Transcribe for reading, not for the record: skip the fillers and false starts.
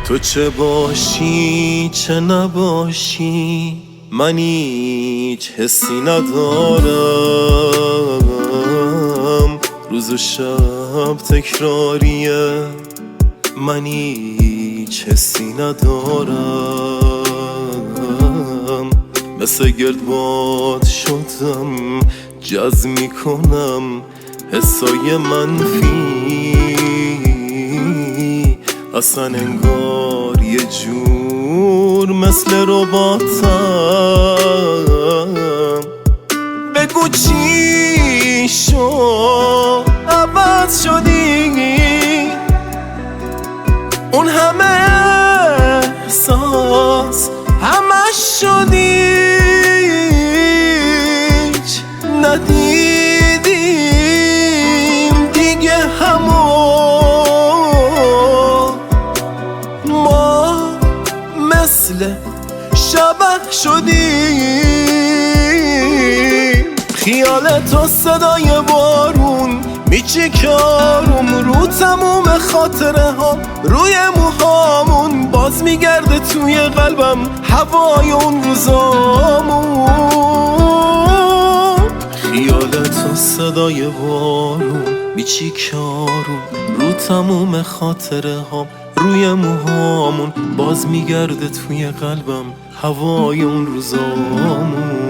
تو چه باشی چه نباشی من هیچ حسی ندارم، روز و شب تکراریه من هیچ حسی ندارم. مثل گردباد شدم جذب میکنم حسای منفی، اصلا انگار یه جور مثل رباتم. بگو چی شد عوض شدی، اون همه احساس همش شدی، ندیدیم دیگه همون، ما مثل شبح شدیم. خیال تو صدای بارون میچیکارم رو تموم خاطره ها، روی موهامون باز میگرده توی قلبم هوای اون روزامون. خیال تو صدای بارون میچیکارم رو تموم خاطره ها، روی موهامون باز میگرده توی قلبم هوای اون روزامون.